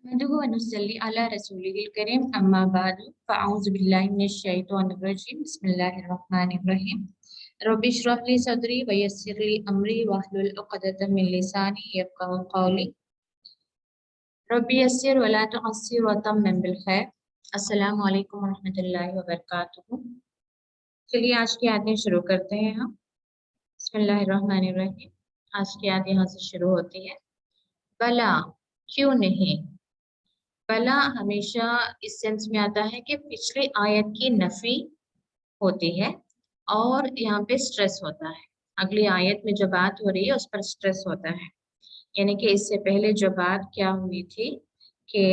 नहमदुहु व नुसल्ली अला रसूलिहिल करीम अम्मा बादु फ़अऊज़ु बिल्लाहि मिनश शैतानिर रजीम बिस्मिल्लाहिर रहमानिर रहीम रब्बि इश्रह ली सदरी व यस्सिर ली अमरी वहलुल उक़दतम मिन लिसानी यफ़क़हू क़ौली रब्बि यस्सिर व ला तुअस्सिर व तम्मिम बिल खैर। अस्सलामु अलैकुम व रहमतुल्लाहि व बरकातुहू। चलिए आज की आयतें शुरू करते हैं हम। बिस्मिल्लाहिर रहमानिर रहीम। आज की आयत यहाँ से शुरू होती है। बला, क्यों नहीं। बला हमेशा इस सेंस में आता है कि पिछली आयत की नफी होती है और यहाँ पे स्ट्रेस होता है। अगली आयत में जो बात हो रही है उस पर स्ट्रेस होता है। यानी कि इससे पहले जो बात क्या हुई थी कि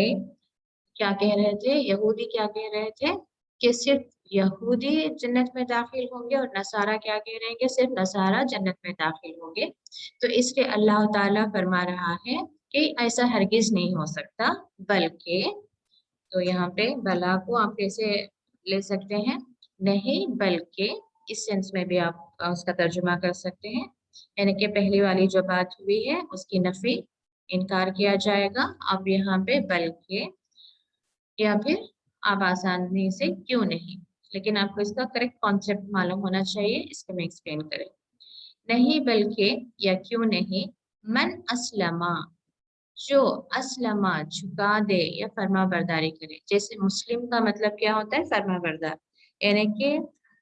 क्या कह रहे थे, यहूदी क्या कह रहे थे कि सिर्फ यहूदी जन्नत में दाखिल होंगे और नसारा क्या कह रहे हैं कि सिर्फ नसारा जन्नत में दाखिल होंगे। तो इसलिए अल्लाह ताला फरमा रहा है कि ऐसा हरगिज नहीं हो सकता, बल्कि तो यहाँ पे बला को आप कैसे ले सकते हैं, नहीं बल्कि इस सेंस में भी आप उसका तर्जुमा कर सकते हैं। यानी कि पहली वाली जो बात हुई है उसकी नफी इनकार किया जाएगा। अब यहाँ पे बल्कि या फिर आप आसानी से क्यों नहीं, लेकिन आपको इसका करेक्ट कॉन्सेप्ट मालूम होना चाहिए। इसको मैं एक्सप्लेन करें। नहीं बल्कि या क्यों नहीं, मन अस्लमा, जो अस्लमा झुका दे या फर्मा बरदारी करे। जैसे मुस्लिम का मतलब क्या होता है, फर्मा बरदार। यानी कि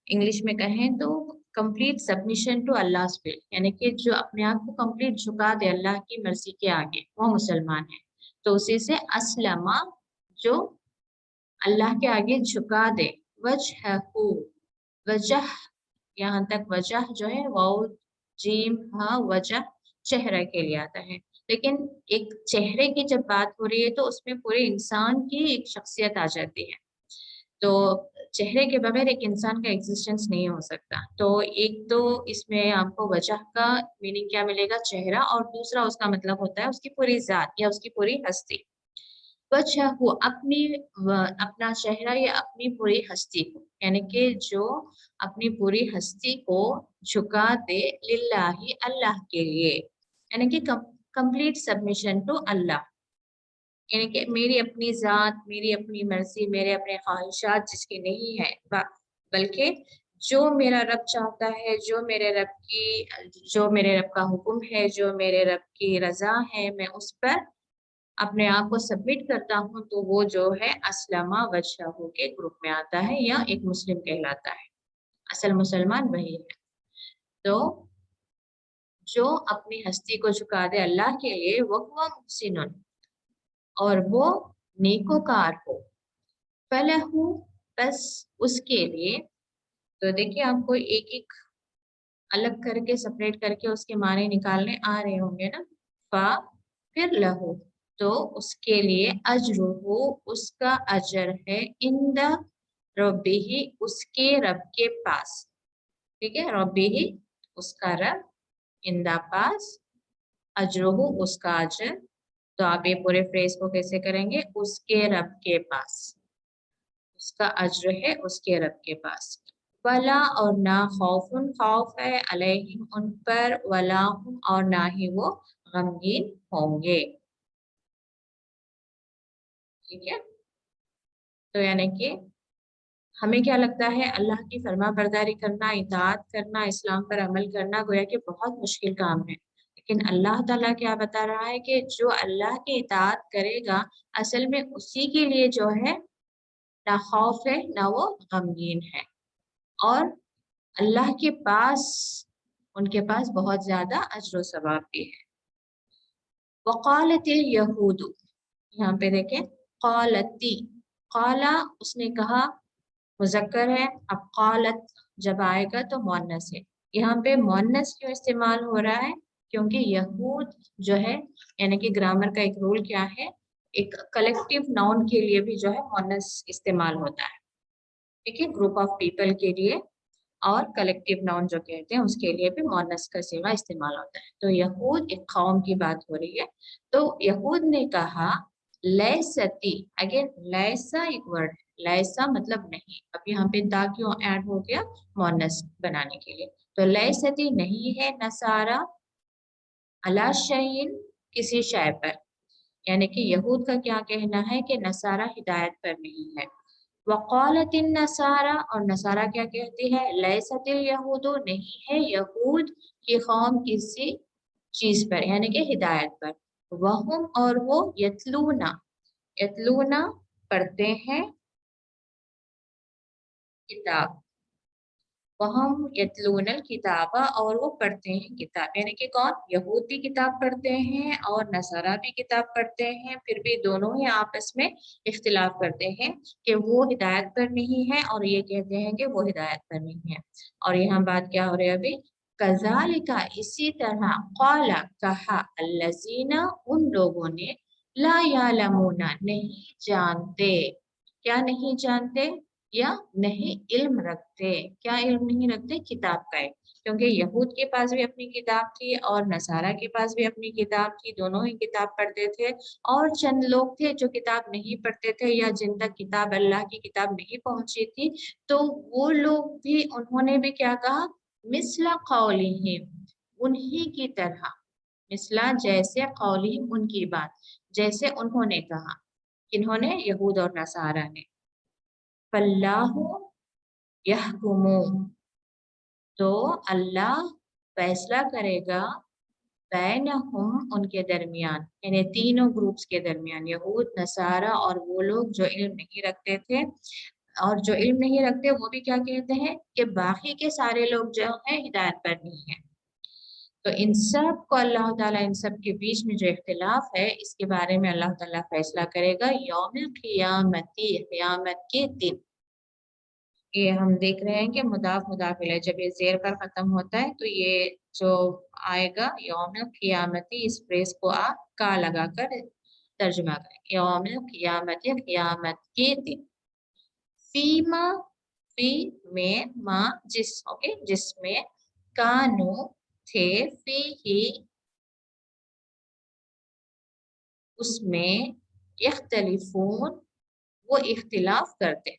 इंग्लिश में कहें तो complete submission to Allah will, यानी कि जो अपने आप को कंप्लीट झुका दे अल्लाह की मर्जी के आगे, वो मुसलमान है। तो उसी से अस्लमा, जो अल्लाह के आगे झुका दे। वजहहू, वजह यहाँ तक वजह जो है वाउ जीम हा वजह चेहरे के लिए आता है। लेकिन एक चेहरे की जब बात हो रही है तो उसमें पूरे इंसान की एक शख्सियत आ जाती है। तो चेहरे के बगैर एक इंसान का एग्जिस्टेंस नहीं हो सकता। तो एक तो इसमें आपको वजह का मीनिंग क्या मिलेगा, चेहरा, और दूसरा उसका मतलब होता है उसकी पूरी जात या उसकी पूरी हस्ती। वजह वो अपना चेहरा या अपनी पूरी हस्ती को, यानी कि जो अपनी पूरी हस्ती को झुका दे लिल्लाही अल्लाह के लिए, यानी कि कंप्लीट सबमिशन टू अल्लाह। यानी कि मेरी अपनी जात, मेरी अपनी मर्जी, मेरे अपने ख्वाहिशात जिसकी नहीं है, बल्कि जो मेरा रब चाहता है, जो मेरे रब का हुक्म है, जो मेरे रब की रजा है, मैं उस पर अपने आप को सबमिट करता हूँ। तो वो जो है अस्लमा वजहहू के ग्रुप में आता है या एक मुस्लिम कहलाता है। असल मुसलमान वही है। तो जो अपनी हस्ती को झुका दे अल्लाह के लिए, वो हुआ मुहसिनुन, और वो नेकोकार हो। फलहू, बस उसके लिए। तो देखिए आपको एक एक अलग करके सेपरेट करके उसके माने निकालने आ रहे होंगे ना। फा फिर लहू, तो उसके लिए अजरुहु, उसका अजर है, इंदा रब्बिही, उसके रब के पास। ठीक है, रब्बिही उसका रब, इंदा पास, अजरुहु उसका अजर। तो आप ये पूरे फ्रेज को कैसे करेंगे, उसके रब के पास, उसका अज्र है उसके रब के पास। वला और ना खौफुन, खौफ है अलैहिम उन पर, वला हुम और ना ही वो गमगीन होंगे। ठीक है, तो यानी कि हमें क्या लगता है, अल्लाह की फर्मा बरदारी करना, इताअत करना, इस्लाम पर अमल करना गोया कि बहुत मुश्किल काम है। लेकिन अल्लाह ताला क्या बता रहा है कि जो अल्लाह की इताअत करेगा, असल में उसी के लिए जो है ना खौफ है ना वो गमगीन है। और अल्लाह के पास, उनके पास बहुत ज्यादा अज्र सवाब भी है। वक़ालतिल यहूदु, यहाँ पे देखें क़ालती, क़ाला उसने कहा, मुज़क्कर है। अब क़ालत जब आएगा तो मुअन्नस है। यहाँ पे मुअन्नस क्यों इस्तेमाल हो रहा है, क्योंकि यहूद जो है, यानी कि ग्रामर का एक रूल क्या है, एक कलेक्टिव नाउन के लिए भी जो है मुअन्नस इस्तेमाल होता है। ठीक है, ग्रुप ऑफ पीपल के लिए और कलेक्टिव नाउन जो कहते हैं उसके लिए भी मुअन्नस का सिगा इस्तेमाल होता है। तो यहूद एक कौम की बात हो रही है। तो यहूद ने कहा लैसती, अगेन लैसा एक वर्ड है, लैसा मतलब नहीं। अब यहाँ पे दा क्यों ऐड हो गया, मुअन्नस बनाने के लिए। तो लैसती नहीं है नसारा अला शैइन, किसी शय पर, यानी कि यहूद का क्या कहना है कि नसारा हिदायत पर नहीं है। वक़ालतिन नसारा, और नसारा क्या कहती है, लैसतिल यहूदो, नहीं है यहूद की कौम किसी चीज पर यानी कि हिदायत पर। वहुम, और वो यतलूना, यतलूना पढ़ते हैं किताब, वहम यतलूनल किताबा, और वो पढ़ते हैं किताब, यानी कि कौन, यहूद भी किताब पढ़ते हैं और नसारा भी किताब पढ़ते हैं, फिर भी दोनों ही आपस में इख्तिलाफ करते हैं कि वो हिदायत पर नहीं है और ये कहते हैं कि वो हिदायत पर नहीं है। और यहाँ बात क्या हो रही है अभी, कज़ालिका, इसी तरह, क़ाला, कहा, अल्लज़ीना, उन लोगों ने, ला यालमूना, नहीं जानते, क्या नहीं जानते, या नहीं इल्म रखते, क्या इल्म नहीं रखते, किताब का इल्म। क्योंकि यहूद के पास भी अपनी किताब थी और नसारा के पास भी अपनी किताब थी, दोनों ही किताब पढ़ते थे। और चंद लोग थे जो किताब नहीं पढ़ते थे या जिन तक किताब, अल्लाह की किताब नहीं पहुंची थी, तो वो लोग भी, उन्होंने भी क्या कहा, मिसला कौलिहिम, उन्हीं की तरह, मिसला जैसे, कौलिहिम उनकी बात, जैसे उन्होंने कहा, किन्होंने, यहूद और नसारा ने। फल्लाहु यहकुमु, तो अल्लाह फैसला करेगा, बैनहुम, उनके दरमियान, यानी तीनों ग्रुप्स के दरमियान, यहूद, नसारा और वो लोग जो इल्म नहीं रखते थे। और जो इल्म नहीं रखते वो भी क्या कहते हैं कि बाकी के सारे लोग जो हैं हिदायत पर नहीं है। तो इन सब को अल्लाह ताला, इन सब के बीच में जो इख्तिलाफ है इसके बारे में अल्लाह ताला फैसला करेगा यौम क़ियामती, क़ियामत के दिन। ये हम देख रहे हैं कि मुदाफ मुदाफ इलैह, जब ये ज़ेर पर खत्म होता है तो ये जो आएगा यौम क़ियामती, इस फ्रेज को आप का लगाकर तर्जुमा करें, यौम क़ियामत, या क़ियामत के दिन। फीमा, फी में, मा जिस, ओके, जिसमें, कानू थे, फी ही उसमें, इख्तलिफून वो इख्तिलाफ करते।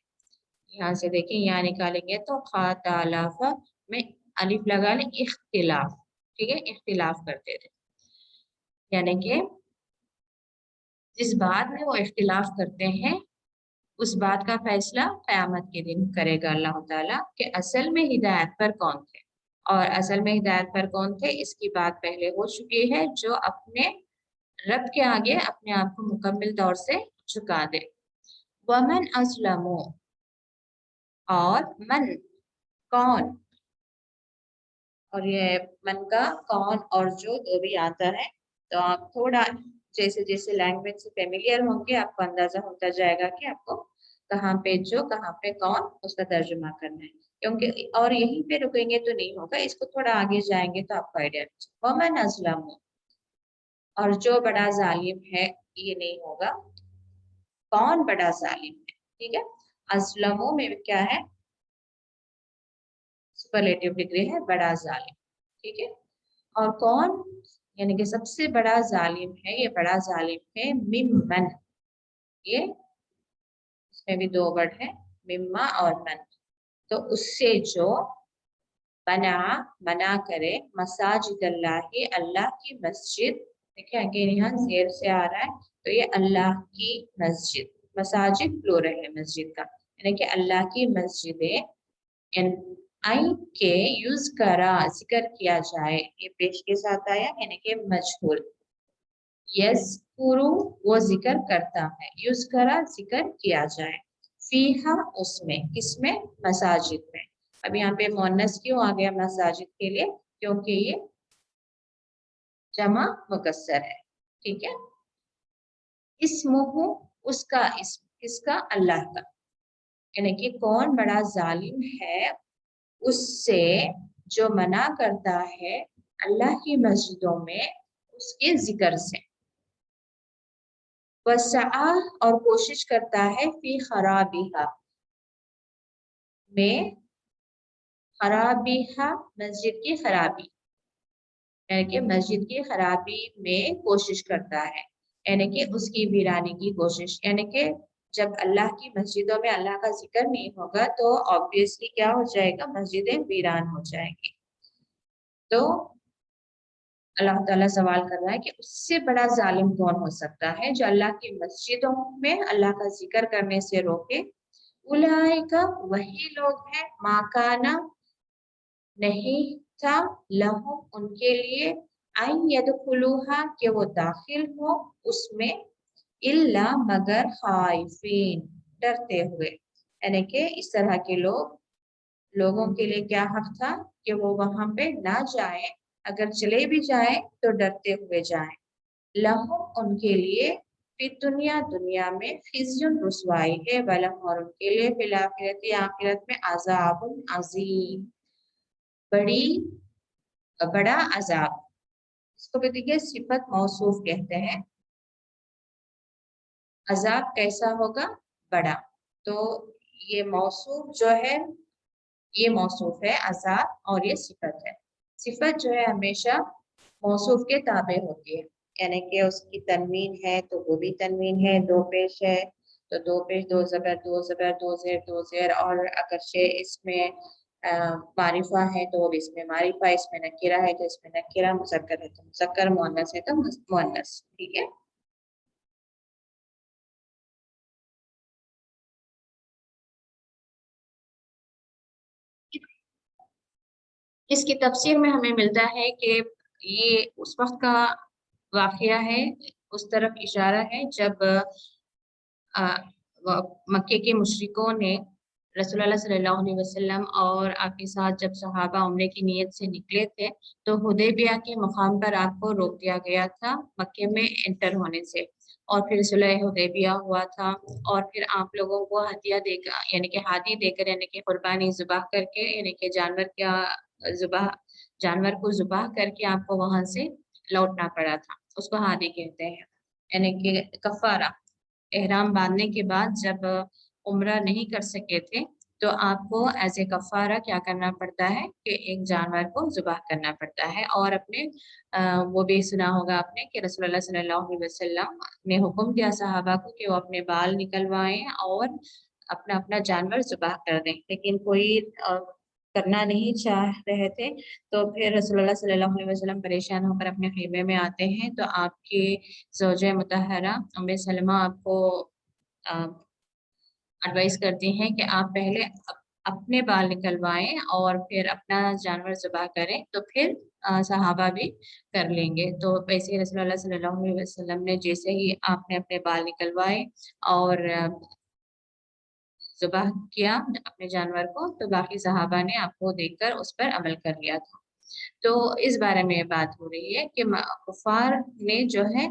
यहाँ से देखें, यहाँ निकालेंगे तो खातालाफा में अलिफ लगा लें, इख्तिलाफ, ठीक है, इख्तिलाफ करते थे, यानी कि जिस बात में वो इख्तिलाफ करते हैं उस बात का फैसला क़यामत के दिन करेगा अल्लाह ताला कि असल में हिदायत पर कौन थे। और असल में हिदायत पर कौन थे इसकी बात पहले हो चुकी है, जो अपने रब के आगे अपने आप को मुकम्मल तौर से झुका दे। वमन अस्लमो, और मन, कौन, और ये मन का कौन और जो दो भी आता है, तो आप थोड़ा जैसे जैसे लैंग्वेज से फेमिलियर होंगे आपको अंदाजा होता जाएगा कि आपको कहाँ पे जो, कहाँ पे कौन, उसका तर्जुमा करना है। क्योंकि और यहीं पे रुकेंगे तो नहीं होगा, इसको थोड़ा आगे जाएंगे तो आपको आइडिया। वमन अज़लम, और जो बड़ा जालिम है, ये नहीं होगा, कौन बड़ा जालिम है, ठीक है। अज़लमो में क्या है, सुपरलेटिव डिग्री है, बड़ा जालिम, ठीक है। और कौन, यानी कि सबसे बड़ा जालिम है, ये बड़ा जालिम है, मिम्मन, ये इसमें भी दो वर्ड है, मिम्मा और मन, तो उससे जो, बना, बना करे, मसाजिद अल्लाह, अल्लाह की मस्जिद, देखिए अगेन यहाँ जेर से आ रहा है, तो ये अल्लाह की मस्जिद, मसाजिद प्लूरल है मस्जिद का, यानी कि अल्लाह की मस्जिदें, आई के यूज करा, जिक्र किया जाए, ये पेश के साथ आया, यानी कि मजहूल, यस कुरु वो जिक्र करता है, यूज करा जिक्र किया जाए, फीहा उसमें, किसमें, मसाजिद में। अब यहाँ पे मोनस क्यों आ गया मसाजिद के लिए, क्योंकि ये जमा मुकस्सर है, ठीक है। इस्मुहु उसका, इस्म किसका, अल्लाह का, यानी कि कौन बड़ा जालिम है उससे जो मना करता है अल्लाह की मस्जिदों में उसके जिक्र से। वसा, और कोशिश करता है, फी खराबिहा में, खराबिहा मस्जिद की खराबी, यानी कि मस्जिद की खराबी में कोशिश करता है, यानी कि उसकी वीरानी की कोशिश, यानी कि जब अल्लाह की मस्जिदों में अल्लाह का जिक्र नहीं होगा तो ऑब्वियसली क्या हो जाएगा, मस्जिदें वीरान हो जाएंगी। तो اللہ تعالیٰ سوال کر رہا ہے کہ اس سے بڑا ظالم کون ہو سکتا ہے جو اللہ کی مسجدوں میں اللہ کا ذکر کرنے سے روکے. اولئک وہی لوگ ہیں ماکانا نہیں تھا لہم ان کے لیے ان یدخلوہا کہ وہ داخل ہو اس میں الا مگر خائفین ڈرتے ہوئے. یعنی کہ اس طرح کے لوگوں کے لیے کیا حق تھا کہ وہ وہاں پہ نہ جائیں، اگر چلے بھی جائیں تو ڈرتے ہوئے جائیں. لہم ان کے لیے فی دنیا میں خزی رسوائی ہے، ولہم اور ان کے لیے فی الآخرت آخرت میں عذاب عظیم بڑا عذاب. اس کو بھی دیکھیے صفت موصوف کہتے ہیں. عذاب کیسا ہوگا؟ بڑا. تو یہ موصوف جو ہے یہ موصوف ہے عذاب اور یہ صفت ہے. صفت جو ہے ہمیشہ موصوف کے تابع ہوتی ہے، یعنی کہ اس کی تنوین ہے تو وہ بھی تنوین ہے، دو پیش ہے تو دو پیش، دو زبر دو زبر دو زیر دو زیر، اور اگرچہ اس میں معرفہ ہے تو اس میں معرفہ، اس میں نکرہ ہے تو اس میں نکرہ، مذکر ہے تو مذکر، مؤنث ہے تو مؤنث. ٹھیک ہے. اس کی تفسیر میں ہمیں ملتا ہے کہ یہ اس وقت کا واقعہ ہے، اس طرف اشارہ ہے جب مکے کے مشرکوں نے رسول اللہ صلی اللہ علیہ وسلم اور آپ کے ساتھ جب صحابہ عمرے کی نیت سے نکلے تھے تو حدیبیہ کے مقام پر آپ کو روک دیا گیا تھا مکے میں انٹر ہونے سے، اور پھر صلح حدیبیہ ہوا تھا، اور پھر آپ لوگوں کو ہدیہ دے کر یعنی کہ ہادی دے کر یعنی کہ قربانی ذبح کر کے یعنی کہ جانور کو ذبح کر کے آپ کو وہاں سے لوٹنا پڑا تھا. اس کو ہادی کہتے ہیں، یعنی کہ کفارہ. احرام باندھنے کے بعد جب عمرہ نہیں کر سکے تھے تو آپ کو ایز اے کفارہ کیا کرنا پڑتا ہے کہ ایک جانور کو ذبح کرنا پڑتا ہے. اور اپنے وہ بھی سنا ہوگا آپ نے کہ رسول اللہ صلی اللہ علیہ وسلم نے حکم دیا صحابہ کو کہ وہ اپنے بال نکلوائیں اور اپنا اپنا جانور ذبح کر دیں، لیکن کوئی کرنا نہیں چاہ رہے تھے. تو پھر رسول اللہ صلی اللہ علیہ وسلم پریشان ہو کر اپنے خیمے میں آتے ہیں تو آپ کی زوجہ مطہرہ ام سلمہ آپ کو ایڈوائز کرتی ہیں کہ آپ پہلے اپنے بال نکلوائیں اور پھر اپنا جانور ذبح کریں تو پھر صحابہ بھی کر لیں گے. تو ویسے رسول اللہ صلی اللہ علیہ وسلم نے جیسے ہی آپ نے اپنے بال نکلوائے اور ذبح کیا اپنے جانور کو تو باقی صحابہ نے آپ کو دیکھ کر اس پر عمل کر لیا تھا. تو اس بارے میں بات ہو رہی ہے کہ کفار نے جو ہے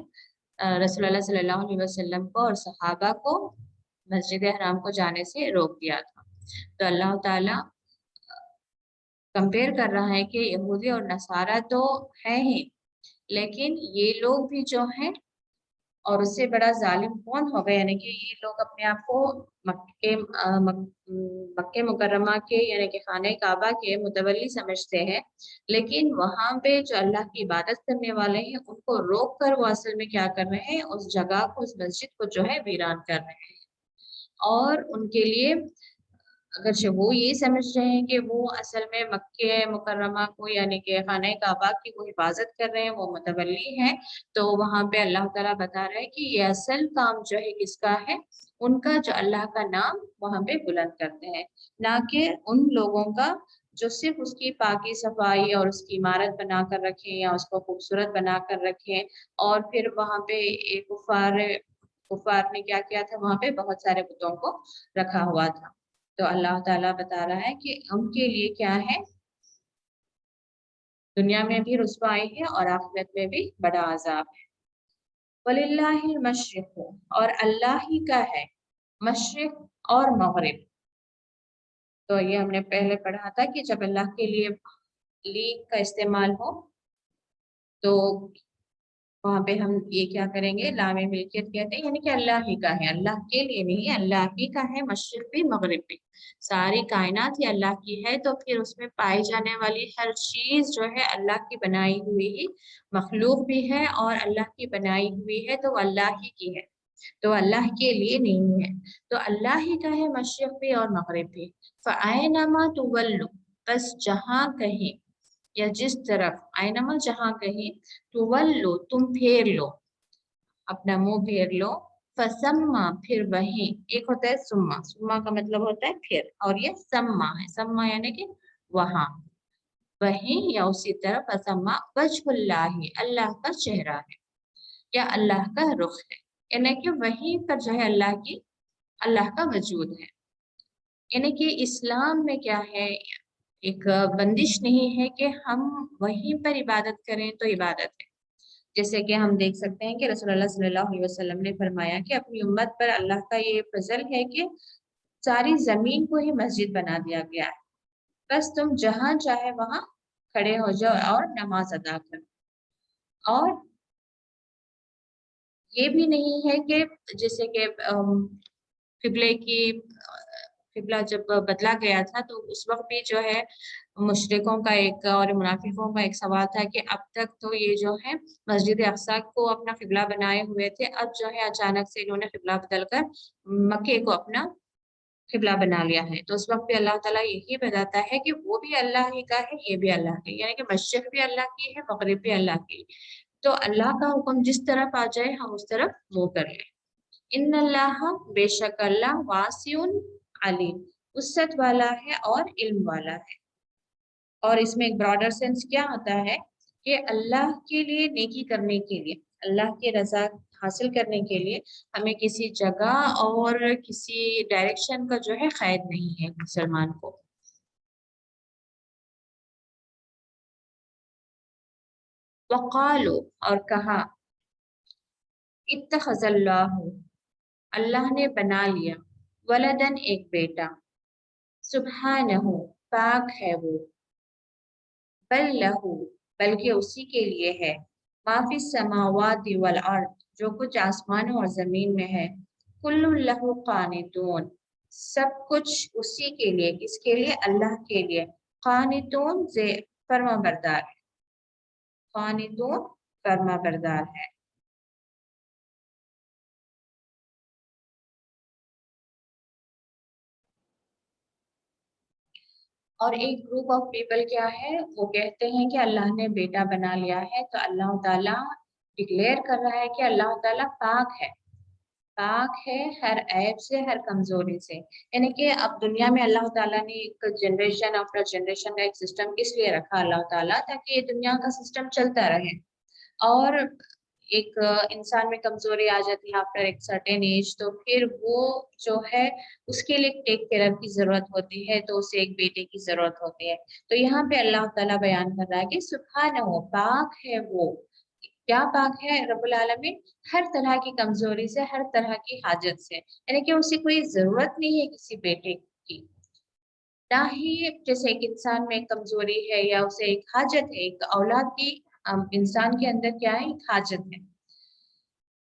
رسول اللہ صلی اللہ علیہ وسلم کو اور صحابہ کو مسجد حرام کو جانے سے روک دیا تھا. تو اللہ تعالیٰ کمپیئر کر رہا ہے کہ یہودی اور نصارہ تو ہے ہی، لیکن یہ لوگ بھی جو ہیں اور اس سے بڑا ظالم کون ہوگا، یعنی کہ یہ لوگ اپنے آپ کو مکہ مکرمہ کے یعنی کہ خانہ کعبہ کے متولی سمجھتے ہیں، لیکن وہاں پہ جو اللہ کی عبادت کرنے والے ہیں ان کو روک کر وہ اصل میں کیا کر رہے ہیں، اس جگہ کو اس مسجد کو جو ہے ویران کر رہے ہیں. اور ان کے لیے اگرچہ وہ یہ سمجھ رہے ہیں کہ وہ اصل میں مکہ مکرمہ کو یعنی کہ خانہ کعبہ کی وہ حفاظت کر رہے ہیں، وہ متولی ہیں، تو وہاں پہ اللہ تعالیٰ بتا رہا ہے کہ یہ اصل کام جو ہے کس کا ہے، ان کا جو اللہ کا نام وہاں پہ بلند کرتے ہیں، نہ کہ ان لوگوں کا جو صرف اس کی پاکی صفائی اور اس کی عمارت بنا کر رکھیں یا اس کو خوبصورت بنا کر رکھیں. اور پھر وہاں پہ ایک کفار نے کیا کیا تھا، وہاں پہ بہت سارے بتوں کو رکھا ہوا تھا. تو اللہ تعالیٰ بتا رہا ہے کہ ان کے لیے کیا ہے، دنیا میں بھی رسوائی ہے اور آخرت میں بھی بڑا عذاب ہے. وَلِلَّهِ الْمَشْرِقُ اور اللہ ہی کا ہے مشرق اور مغرب. تو یہ ہم نے پہلے پڑھا تھا کہ جب اللہ کے لیے لیگ کا استعمال ہو تو وہاں پہ ہم یہ کیا کریں گے، لام ملکیت کہتے ہیں، یعنی کہ اللہ ہی کا ہے، اللہ کے لیے نہیں، اللہ ہی کا ہے، مشرق بھی مغرب بھی، ساری کائنات ہی اللہ کی ہے. تو پھر اس میں پائی جانے والی ہر چیز جو ہے اللہ کی بنائی ہوئی ہی مخلوق بھی ہے اور اللہ کی بنائی ہوئی ہے تو اللہ ہی کی ہے، تو اللہ کے لیے نہیں ہے. تو اللہ ہی کا ہے مشرق بھی اور مغرب بھی. فَأَيْنَمَا تُوَلُّوا بس جہاں کہیں या जिस तरफ, आइनमा जहाँ कहीं, तुवल्लो तुम फेर लो, अपना मुंह फेर लो, फसम्मा फिर वही, एक होता है सुम्मा, सुम्मा का मतलब होता है फिर, और ये सम्मा है, सम्मा यानी कि वहां, वहीं या उसी तरफ, फसम्मा वजहुल्लाहि, अल्लाह का चेहरा है या अल्लाह का रुख है, यानी कि वहीं पर जो है अल्लाह का वजूद है। यानी कि इस्लाम में क्या है, एक बंदिश नहीं है कि हम वहीं पर इबादत करें तो इबादत है। जैसे कि हम देख सकते हैं कि रसूलुल्लाह सल्लल्लाहु अलैहि वसल्लम ने फरमाया कि अपनी उम्मत पर अल्लाह का ये फजल है कि सारी जमीन को ही मस्जिद बना दिया गया है, बस तुम जहां चाहे वहां खड़े हो जाओ और नमाज अदा करो। और ये भी नहीं है कि जैसे कि किबले की किबला जब बदला गया था तो उस वक्त भी जो है मुशरिकों का एक और मुनाफिकों का एक सवाल था कि अब तक तो ये जो है मस्जिद अक्सा को अपना किबला बनाए हुए थे, अब जो है अचानक से इन्होंने किबला बदल कर मक्के को अपना किबला बना लिया है। तो उस वक्त भी अल्लाह ताला यही बताता है कि वो भी अल्लाह ही का है, ये भी अल्लाह की, यानी कि मशरिक भी अल्लाह की है, मगरिब भी अल्लाह की। तो अल्लाह का हुक्म जिस तरफ आ जाए हम उस तरफ मुंह कर लें। इन्नल्लाह, बेशक अल्लाह, वासिउन अलीम, वसअत वाला है और इल्म वाला है। और इसमें एक ब्रॉडर सेंस क्या होता है कि अल्लाह के लिए नेकी करने के लिए, अल्लाह की रजा हासिल करने के लिए हमें किसी जगह और किसी डायरेक्शन का जो है खैर नहीं है मुसलमान को। वक़ालो, और कहा, इत्तखज़ल्लाहु, अल्लाह ने बना लिया, वलदन, एक बेटा, सुब्हानहु, पाक है वो, बल लहू, बल्कि उसी के लिए है, माफी समावाति वल अर्द, जो कुछ आसमानों और जमीन में है, कुल्लु लहू कानितून, सब कुछ उसी के लिए, किसके लिए, अल्लाह के लिए, कानितून से फर्मा बरदार है, कानितून फर्मा बरदार है। और एक ग्रुप ऑफ पीपल क्या है, वो कहते हैं कि अल्लाह ने बेटा बना लिया है, तो अल्लाह ताला डिक्लेयर कर रहा है कि अल्लाह ताला पाक है, पाक है हर ऐब से, हर कमजोरी से। यानी कि अब दुनिया में अल्लाह ताला ने एक जनरेशन आफ्टर जनरेशन का एक सिस्टम किस लिए रखा अल्लाह ताला, ताकि ये दुनिया का सिस्टम चलता रहे। और एक इंसान में कमजोरी आ जाती है आफ्टर एक सर्टेन एज, तो फिर वो जो है उसके लिए टेक केयर की जरूरत होती है, तो उसे एक बेटे की जरूरत होती है। तो यहाँ पे अल्लाह ताला बयान कर रहा है कि सुब्हानहू, पाक है वो, क्या पाक है रब्बुल आलमीन, हर तरह की कमजोरी से, हर तरह की हाजत से, यानी कि उसे कोई जरूरत नहीं है किसी बेटे की, ना ही जैसे एक इंसान में कमजोरी है या उसे एक हाजत है, एक औलाद की, इंसान के अंदर क्या है, एक हाजत है,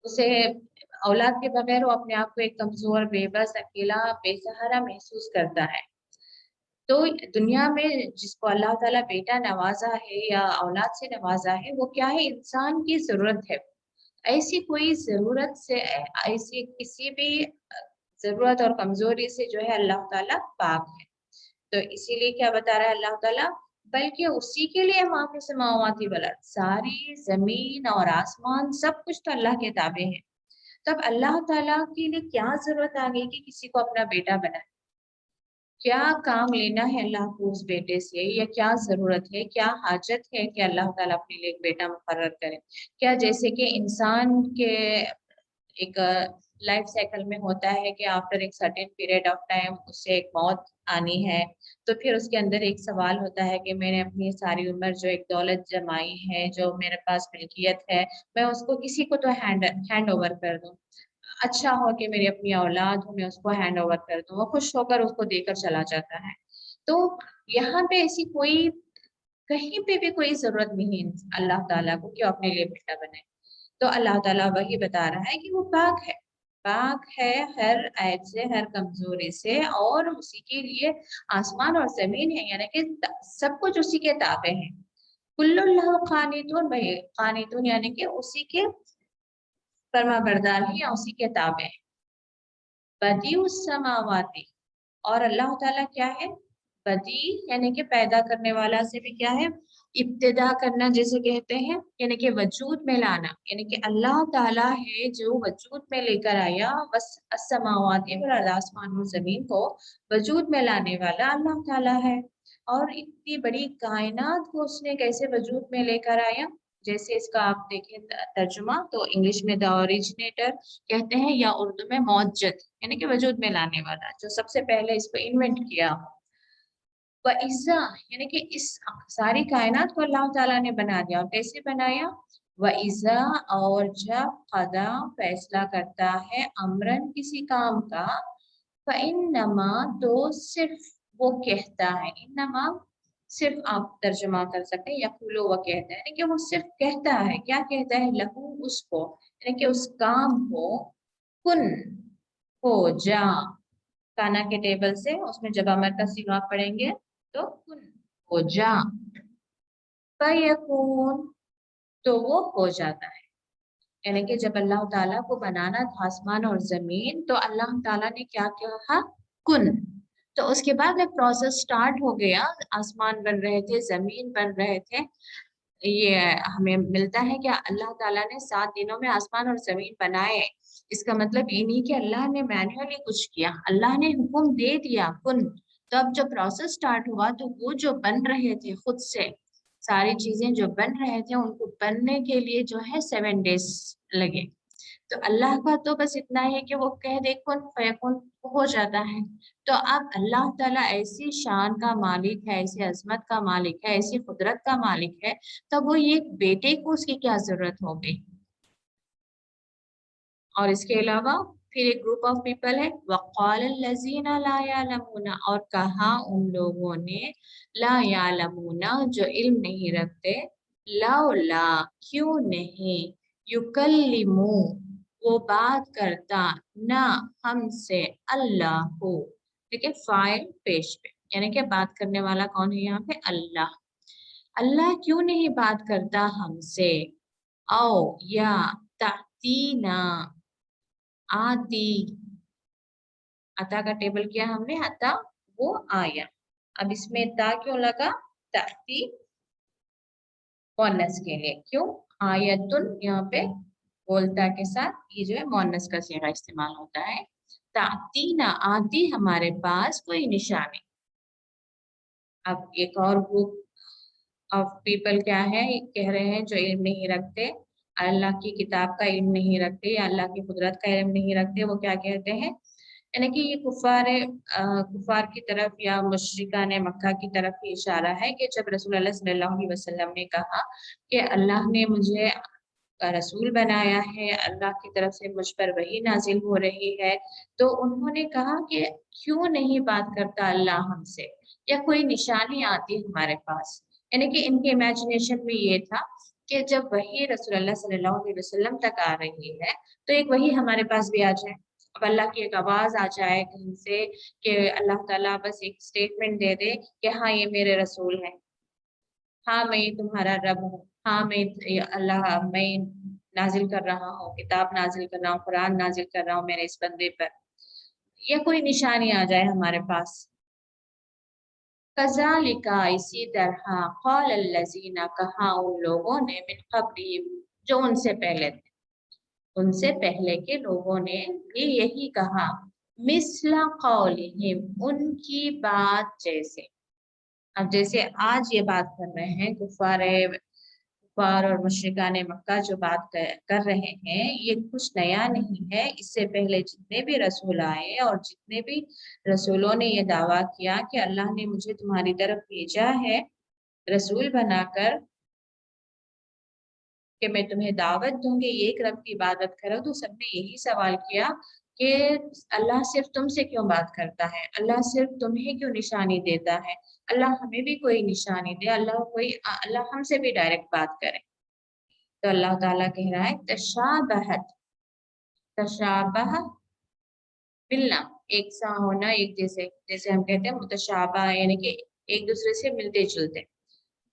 उसे औलाद के बगैर वो अपने आप को एक कमजोर, बेबस, अकेला, बेसहारा महसूस करता है। तो दुनिया में जिसको अल्लाह ताला बेटा नवाजा है या औलाद से नवाजा है, वो क्या है, इंसान की जरूरत है। ऐसी कोई जरूरत से, ऐसी किसी भी जरूरत और कमजोरी से जो है अल्लाह ताला पाक है। तो इसीलिए क्या बता रहा है अल्लाह ताला, बल्कि उसी के लिए माफी समावाती वल अर्द, सारी जमीन और आसमान सब कुछ तो अल्लाह के ताबे है। तब अल्लाह ताला के लिए क्या जरूरत आ गई कि किसी को अपना बेटा बनाए, क्या काम लेना है अल्लाह को उस बेटे से, या क्या जरूरत है, क्या हाजत है कि अल्लाह ताला अपने लिए एक बेटा मुकर्रर करे। क्या जैसे कि इंसान के एक लाइफ साइकिल में होता है कि आफ्टर एक सर्टेन पीरियड ऑफ टाइम उससे एक मौत आनी है, तो फिर उसके अंदर एक सवाल होता है कि मैंने अपनी सारी उम्र जो एक दौलत जमाई है, जो मेरे पास मिल्कियत है, मैं उसको किसी को तो हैंड ओवर कर दूं, अच्छा हो कि मेरी अपनी औलाद हो, मैं उसको हैंड ओवर कर दूं, वो खुश होकर उसको देकर चला जाता है। तो यहाँ पे ऐसी कोई, कहीं पे भी कोई जरूरत नहीं है अल्लाह ताला को कि वो अपने लिए बेटा बनाए। तो अल्लाह ताला वही बता रहा है कि वो पाक है, पाक है हर ऐब से, हर कमजोरी से, और उसी के लिए आसमान और जमीन है, यानी कि सब कुछ उसी के ताबे है। कुल्लुल्लाह कानितून, भाई कानितून यानी कि उसी के फर्मा बरदार है या उसी के ताबे है। बदीउस समावाती, और अल्लाह ताला क्या है, बदी यानी कि पैदा करने वाला से भी क्या है, इब्तिदा करना जैसे कहते हैं, यानी कि वजूद में लाना, यानी कि अल्लाह ताला है जो वजूद में लेकर आया, बस अस्समावाति वल अर्द, आसमान और जमीन को वजूद में लाने वाला अल्लाह ताला है। और इतनी बड़ी कायनात को उसने कैसे वजूद में लेकर आया, जैसे इसका आप देखें तर्जुमा तो इंग्लिश में द ओरिजिनेटर कहते हैं, या उर्दू में मौजद यानी कि वजूद में लाने वाला, जो सबसे पहले इसको इन्वेंट किया। व इज़्ज़ा यानी कि इस सारी कायनात को अल्लाह ताला ने बना दिया, और कैसे बनाया, व इज़्ज़ा और जब कदा फैसला करता है अमरन किसी काम का, फ़इन्नमा तो सिर्फ वो कहता है, इन्नमा सिर्फ आप तर्जुमा कर सकते हैं, यक़ूलु वो कहता है, यानी कि वो सिर्फ कहता है, क्या कहता है, लहू उसको, यानी कि उस काम को, कुन हो जा, काना के टेबल से उसमें जब अमर का सीगा आप पढ़ेंगे तो कुन हो जा, फयकून तो वो हो जाता है। यानी कि जब अल्लाह ताला को बनाना था आसमान और जमीन, तो अल्लाह ताला ने क्या कहा, कुन। तो उसके बाद जब प्रोसेस स्टार्ट हो गया, आसमान बन रहे थे, जमीन बन रहे थे, ये हमें मिलता है कि अल्लाह ताला ने 7 दिनों में आसमान और जमीन बनाए। इसका मतलब ये नहीं कि अल्लाह ने मैन्युअली कुछ किया, अल्लाह ने हुक्म दे दिया कुन। तो अब जब प्रोसेस स्टार्ट हुआ तो वो जो बन रहे थे खुद से, सारी चीजें जो बन रहे थे उनको बनने के लिए जो है 7 डेज लगे। तो अल्लाह का तो बस इतना है कि वो कह दे कुन फयकुन, हो जाता है। तो अब अल्लाह ताला ऐसी शान का मालिक है, ऐसी अजमत का मालिक है, ऐसी कुदरत का मालिक है, तब वो ये बेटे को उसकी क्या जरूरत हो गई। और इसके अलावा फिर एक ग्रुप ऑफ पीपल है, वक़ाल लजीना ला यालमूना, और कहा उन लोगों ने, ला यालमूना जो इल्म नहीं रखते, लौला क्यों नहीं, युकल्लिमू वो बात करता, ना हमसे, अल्लाह हो, देखिए फाइल पेश पे, यानी कि बात करने वाला कौन है यहाँ पे, अल्लाह। अल्लाह क्यों नहीं बात करता हमसे, औ या तातीना आती, अता का टेबल किया हमने, अता वो आया। अब इसमें ता क्यों लगा, ताती मोनस के लिए, क्यों, आयतुन यहाँ पे बोलता के साथ ये जो है मोनस का सीगा इस्तेमाल होता है। ताती ना आती हमारे पास कोई निशानी। अब एक और ग्रुप ऑफ पीपल क्या है, कह रहे हैं जो इल्म नहीं रखते, अल्लाह की किताब का इल्म नहीं रखते, या अल्लाह की कुदरत का इल्म नहीं रखते, वो क्या कहते हैं, यानी कि ये कुफार की तरफ या मुशरिकान मक्का की तरफ ही इशारा है कि जब रसूलुल्लाह सल्लल्लाहु अलैहि वसल्लम ने कहा कि अल्लाह ने मुझे रसूल बनाया है, अल्लाह की तरफ से मुझ पर वही नाजिल हो रही है, तो उन्होंने कहा कि क्यों नहीं बात करता अल्लाह हमसे, या कोई निशानी आती हमारे पास। यानी कि इनके इमेजिनेशन में ये था कि जब वही रसूलुल्लाह सल्लल्लाहु अलैहि वसल्लम तक आ रही है, तो एक वही हमारे पास भी आ जाए। अब अल्लाह की एक आवाज आ जाए कहीं से कि अल्लाह ताला बस एक स्टेटमेंट दे दे कि हाँ ये मेरे रसूल हैं, हाँ मैं तुम्हारा रब हूँ, हाँ मैं अल्लाह मैं नाजिल कर रहा हूँ, किताब नाजिल कर रहा हूँ, कुरान नाजिल कर रहा हूँ मेरे इस बंदे पर, या कोई निशानी आ जाए हमारे पास। कज़ालिका इसी तरह क़ाल अल्लज़ीना कहा उन लोगों ने, मिन क़ब्लिहिम जो उनसे पहले थे, उनसे पहले के लोगों ने भी यही कहा, मिस्ला क़ौलिहिम उनकी बात जैसे। अब जैसे आज ये बात कर रहे हैं कुफार और मुशरिकान मक्का जो बात कर रहे हैं, ये कुछ नया नहीं है। इससे पहले जितने भी रसूल आए और जितने भी रसूलों ने ये दावा किया कि अल्लाह ने मुझे तुम्हारी तरफ भेजा है रसूल बनाकर कि मैं तुम्हें दावत दूंगी एक रब की इबादत करो, तो सबने यही सवाल किया कि अल्लाह सिर्फ तुमसे क्यों बात करता है, अल्लाह सिर्फ तुम्हें क्यों निशानी देता है, अल्लाह हमें भी कोई निशानी दे, अल्लाह हमसे भी डायरेक्ट बात करे। तो अल्लाह ताला कह रहा है तशाबहत, तशाबह मिलना, एक सा होना, एक जैसे, जैसे हम कहते हैं मुतशाबा यानी कि एक दूसरे से मिलते जुलते।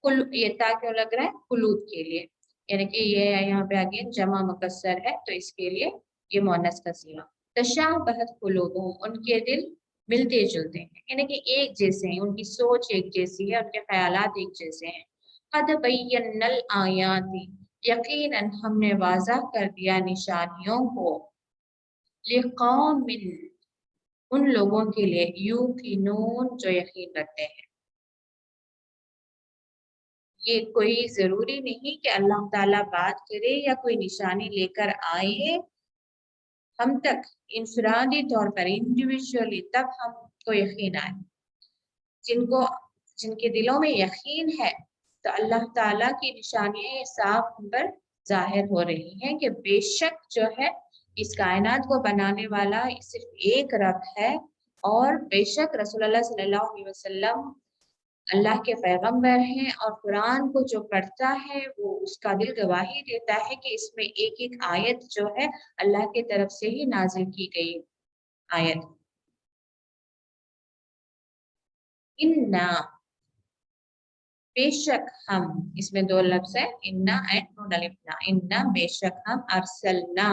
कुल ये ता क्यों लग रहा है, कुलूद के लिए, यानी कि ये यहाँ पे आगे जमा मुकस्सर है तो इसके लिए ये मोनस का सीगा। तशाबहत कुलूबुहुम उनके दिल ملتے جلتے ہیں، یعنی کہ ایک جیسے ہیں، ان کی سوچ ایک جیسی ہے، ان کے خیالات ایک جیسے ہیں۔ قد بینا الآیات، یقیناً ہم نے واضح کر دیا نشانیوں کو، لقوم، ان لوگوں کے لیے، یوقنون، جو یقین رکھتے ہیں۔ یہ کوئی ضروری نہیں کہ اللہ تعالیٰ بات کرے یا کوئی نشانی لے کر آئے ہم تک انفرادی طور پر، انڈیویجولی، تب ہم کو یقین آئے۔ جن کے دلوں میں یقین ہے تو اللہ تعالیٰ کی نشانیاں صاف ہم پر ظاہر ہو رہی ہیں کہ بے شک جو ہے اس کائنات کو بنانے والا صرف ایک رب ہے، اور بے شک رسول اللہ صلی اللہ علیہ وسلم اللہ کے پیغمبر ہیں، اور قرآن کو جو پڑھتا ہے وہ اس کا دل گواہی دیتا ہے کہ اس میں ایک ایک آیت جو ہے اللہ کی طرف سے ہی نازل کی گئی آیت۔ انا، بے شک ہم، اس میں دو لفظ ہے، انا اینڈ نون الف نا، انا بے شک ہم، ارسلنا،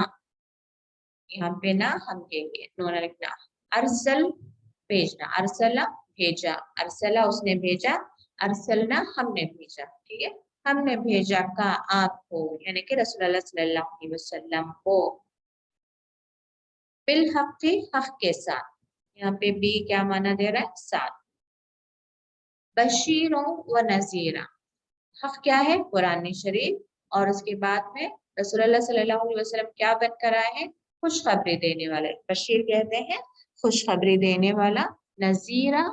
یہاں پہ نا ہم کہیں گے نون الف نا، ارسل بھیجنا، ارسلہ بھیجا، ارسلہ اس نے بھیجا، ارسلنا ہم نے بھیجا، ٹھیک ہے، ہم نے بھیجا کا آپ کو، یعنی کہ رسول اللہ صلی اللہ علیہ وسلم کو، بالحق، حق کے ساتھ، یہاں پہ بھی کیا معنی دے رہا ہے؟ ساتھ، بشیروں و نذیرہ، حق کیا ہے؟ قرآن شریف، اور اس کے بعد میں رسول اللہ صلی اللہ علیہ وسلم کیا بن کر آئے ہیں؟ خوشخبری دینے والے، بشیر کہتے ہیں خوشخبری دینے والا، نذیرہ،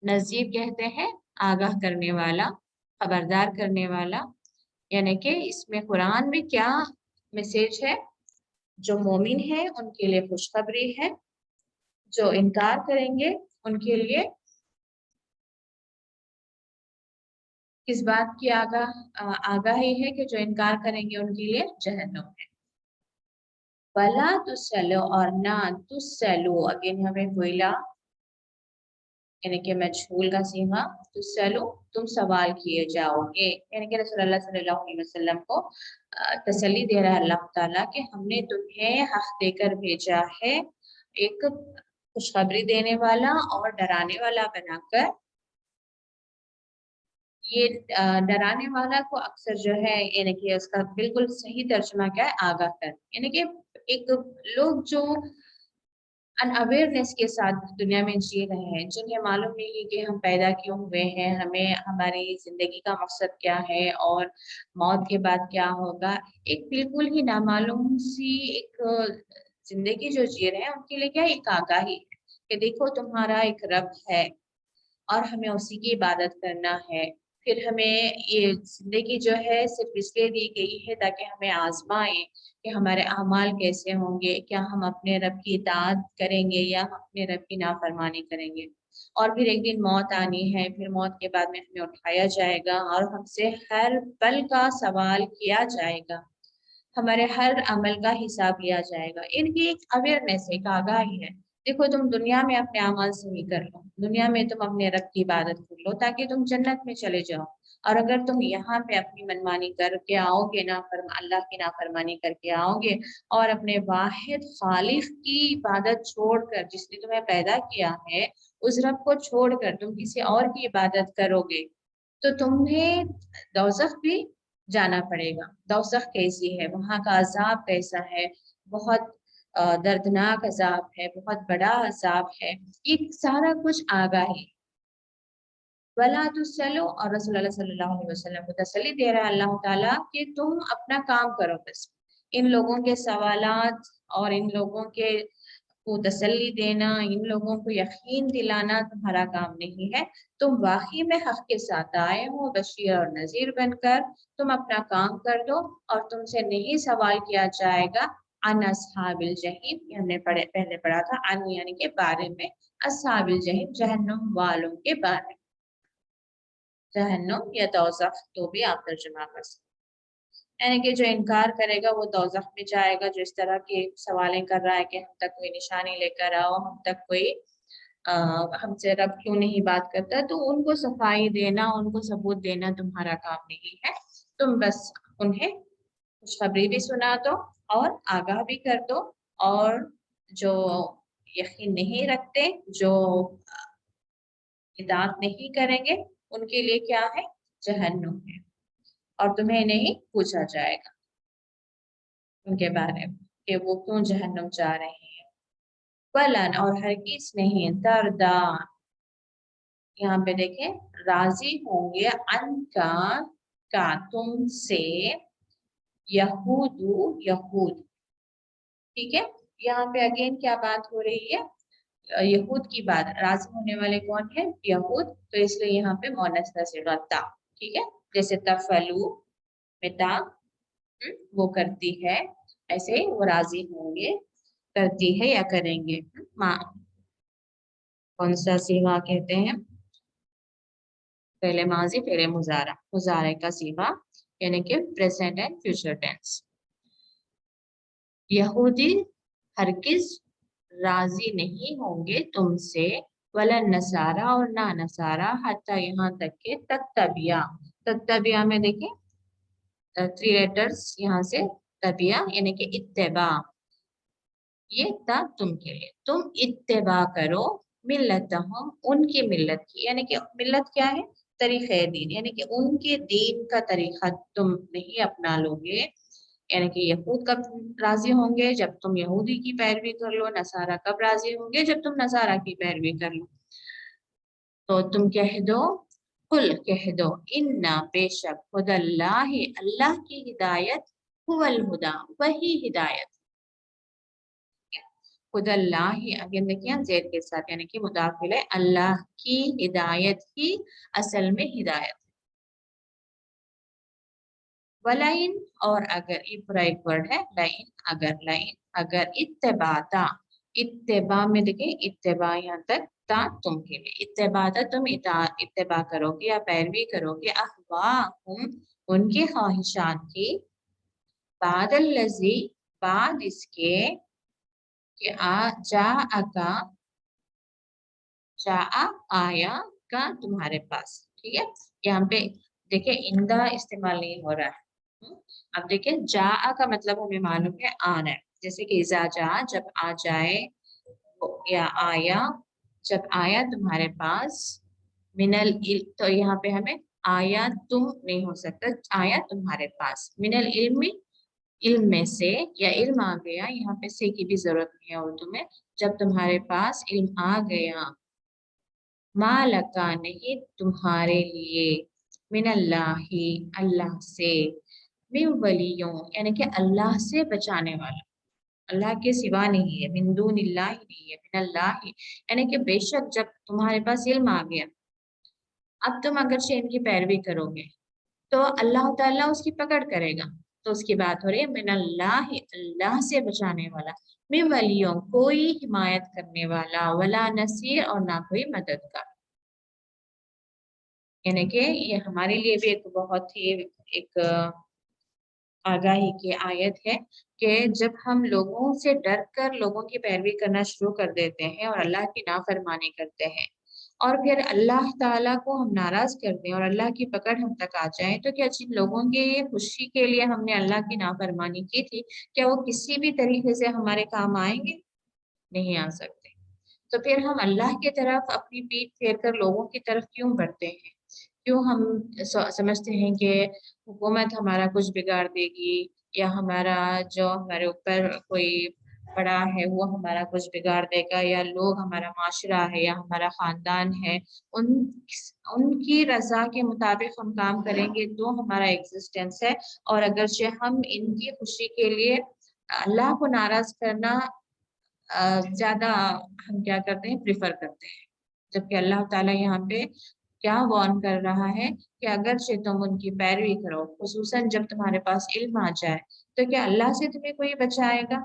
نذیر کہتے ہیں آگاہ کرنے والا، خبردار کرنے والا، یعنی کہ اس میں قرآن میں کیا میسج ہے؟ جو مومن ہے ان کے لیے خوشخبری ہے، جو انکار کریں گے ان کے لیے کس بات کی آگاہی ہے کہ جو انکار کریں گے ان کے لیے جہنم ہے۔ وَلَا تُسْأَلُ، اور نہ تُسْأَلُ، اگین ہمیں ہوئلا، یعنی کہ مجھول کا صیغہ، تُسْأَلُ، تم سوال کیے جاؤ گے، یعنی کہ رسول اللہ صلی اللہ علیہ وسلم کو تسلی دے رہا ہے اللہ تعالیٰ کہ ہم نے تمہیں حق دے کر بھیجا ہے، ایک خوشخبری دینے والا اور ڈرانے والا بنا کر۔ یہ ڈرانے والا کو اکثر جو ہے، یعنی کہ اس کا بالکل صحیح ترجمہ کیا ہے؟ آگاہ کر، یعنی کہ ایک لوگ جو ان اویئرنیس کے ساتھ دنیا میں جی رہے ہیں، جنہیں معلوم نہیں ہے کہ ہم پیدا کیوں ہوئے ہیں، ہمیں ہماری زندگی کا مقصد کیا ہے اور موت کے بعد کیا ہوگا، ایک بالکل ہی نامعلوم سی ایک زندگی جو جی رہے ہیں، ان کے لیے کیا ایک آگاہی ہے کہ دیکھو تمہارا ایک رب ہے اور ہمیں اسی کی عبادت کرنا ہے۔ پھر ہمیں یہ زندگی جو ہے صرف اس لیے دی گئی ہے تاکہ ہمیں آزمائیں کہ ہمارے اعمال کیسے ہوں گے، کیا ہم اپنے رب کی اطاعت کریں گے یا ہم اپنے رب کی نافرمانی کریں گے۔ اور پھر ایک دن موت آنی ہے، پھر موت کے بعد میں ہمیں اٹھایا جائے گا اور ہم سے ہر پل کا سوال کیا جائے گا، ہمارے ہر عمل کا حساب لیا جائے گا۔ ان کی ایک اویئرنیس، ایک آگاہی ہے۔ دیکھو تم دنیا میں اپنے اعمال صحیح کر لو، دنیا میں تم اپنے رب کی عبادت کر لو تاکہ تم جنت میں چلے جاؤ، اور اگر تم یہاں پہ اپنی منمانی کر کے آؤ گے، اللہ کی نافرمانی کر کے آؤ گے اور اپنے واحد خالق کی عبادت چھوڑ کر، جس نے تمہیں پیدا کیا ہے اس رب کو چھوڑ کر تم کسی اور کی عبادت کرو گے تو تمہیں دوزخ بھی جانا پڑے گا۔ دوزخ کیسی ہے، وہاں کا عذاب کیسا ہے، بہت دردناک عذاب ہے، بہت بڑا عذاب ہے، یہ سارا کچھ آگاہی۔ وَلَا تُسْأَلُ، اور رسول اللہ صلی اللہ علیہ وسلم کو تسلی دے رہا ہے اللہ تعالیٰ کہ تم اپنا کام کرو، بس ان لوگوں کے سوالات اور ان لوگوں کے کو تسلی دینا، ان لوگوں کو یقین دلانا تمہارا کام نہیں ہے، تم واقعی میں حق کے ساتھ آئے ہو بشیر اور نذیر بن کر، تم اپنا کام کر دو اور تم سے نہیں سوال کیا جائے گا عن اصحاب الجحیم، یہ ہم نے پہلے پڑھا تھا، عن یعنی کے بارے میں، اصحاب الجحیم جہنم والوں کے بارے میں، جہنم یا دوزخ تو بھی آپ ترجمہ کر سکتے، یعنی کہ جو انکار کرے گا وہ دوزخ میں جائے گا، جو اس طرح کی سوالیں کر رہا ہے کہ ہم تک کوئی نشانی لے کر آؤ، ہم تک کوئی ہم سے رب کیوں نہیں بات کرتا، تو ان کو صفائی دینا، ان کو ثبوت دینا تمہارا کام نہیں ہے، تم بس انہیں خوشخبری بھی سنا دو اور آگاہ بھی کر دو، اور جو यकीन नहीं रखते, जो इताअत नहीं करेंगे, उनके लिए क्या है? जहन्नुम है, और तुम्हें नहीं पूछा जाएगा उनके बारे में कि वो क्यों जहन्नुम जा रहे हैं। वलन, और हरगिज नहीं, तरदा, यहाँ पे देखें, राजी होंगे अनका, का तुमसे, यहूदू, यहूद। ठीक है, यहाँ पे अगेन क्या बात हो रही है? यहूद की बात। राजी होने वाले कौन है? यहूद, तो इसलिए यहाँ पे मोनस सिगा ता। ठीक है, जैसे तफलू में ता वो करती है, ऐसे ही वो राजी होंगे, करती है या करेंगे। माँ, कौन सा सीगा कहते हैं? पहले माजी, पहले मुजारा, मुजारे का सीगा, यानी कि प्रेजेंट एंड फ्यूचर टेंस। यहूदी हरगिज राजी नहीं होंगे तुमसे, वला नसारा, और ना नसारा, हत्ता, यहाँ तक के तत्तबिया। तत्तबिया में देखें 3 लेटर्स यहाँ से, तबिया यानी कि इत्तेबा, ये था तुम के लिए, तुम इत्तेबा करो, मिल्लतहुम, उनकी मिल्लत की, यानी कि मिल्लत क्या है? तरीक़े दीन, यानी कि उनके दीन का तरीका तुम नहीं अपना लोगे। यानी कि यहूद कब राजी होंगे? जब तुम यहूदी की पैरवी कर लो। नसारा कब राजी होंगे? जब तुम नसारा की पैरवी कर लो। तो तुम कह दो, कुल कह दो, इन्ना, बेशक, हुदल्लाहि, अल्लाह की हिदायत, हुवल हुदा, वही हिदायत। हुदल्लाहि, अगेन देखिए जेड के साथ, यानी कि मुदाफिल है, अल्लाह की हिदायत ही असल में हिदायत। वलाइन, और अगर, ये पूरा एक वर्ड है, लाइन, अगर, लाइन, अगर, इत्तेबाता, इत्तेबा में देखिए, इत्तेबा यहाँ तक ता तुम के लिए, इत्तेबाता, तुम इत्तेबा करोगे या पैरवी करोगे, अहवाहुम, उनके ख्वाहिशात की, बादल लजी, बाद इसके, कि जा अका, जा आया का तुम्हारे पास। ठीक है, यहाँ पे देखिए इंदा इस्तेमाल नहीं हो रहा है। अब देखिए जा का मतलब हमें मालूम है आना है, जैसे कि इज़ा जा, जब आ जाए, या आया, जब आया तुम्हारे पास, मिनल इल्म, तो यहाँ पे हमें आया तुम नहीं हो सकता, आया तुम्हारे पास, मिनल इल्म, इल्म में से, या इल्म आ गया, यहाँ पे से की भी जरूरत नहीं है उर्दू में, जब तुम्हारे पास इल्म आ गया, मालका, नहीं तुम्हारे लिए, मिनल्लाही, अल्लाह से, मिन वलियों, यानी कि अल्लाह से बचाने वाला, अल्लाह के सिवा नहीं है, मिन दूनिल्लाही नहीं है, मिनल्लाही, यानी कि बेशक जब तुम्हारे पास इल्म आ गया, अब तुम अगर शेन की पैरवी करोगे तो अल्लाह ताला उसकी पकड़ करेगा। तो उसकी बात हो रही है, मिनल्लाही, अल्लाह से बचाने वाला, मिन वलियों, कोई हिमायत करने वाला, वला नसीर, और ना कोई मददगार। यानी कि ये हमारे लिए भी एक बहुत ही एक आगाही की आयत है कि जब हम लोगों से डर कर लोगों की पैरवी करना शुरू कर देते हैं और अल्लाह की नाफरमानी करते हैं, और फिर अल्लाह ताला को हम नाराज कर दें और अल्लाह की पकड़ हम तक आ जाए, तो क्या जिन लोगों के खुशी के लिए हमने अल्लाह की नाफरमानी की थी, क्या वो किसी भी तरीके से हमारे काम आएंगे? नहीं आ सकते। तो फिर हम अल्लाह की तरफ अपनी पीठ फेर कर लोगों की तरफ क्यों बढ़ते हैं? क्यों हम समझते हैं कि हुकूमत हमारा कुछ बिगाड़ देगी, या हमारा जो हमारे ऊपर कोई बड़ा है वो हमारा कुछ बिगाड़ देगा, या लोग, हमारा माशरा है या हमारा खानदान है, उन उनकी रजा के मुताबिक हम काम करेंगे तो हमारा एग्जिस्टेंस है। और अगरचे हम इनकी खुशी के लिए अल्लाह को नाराज करना ज्यादा हम क्या करते हैं, प्रिफर करते हैं। जबकि अल्लाह ताला यहाँ पे क्या वार्न कर रहा है कि अगर से तुम उनकी पैरवी करो, खुसूसन जब तुम्हारे पास इल्म आ जाए, तो क्या अल्लाह से तुम्हें कोई बचाएगा?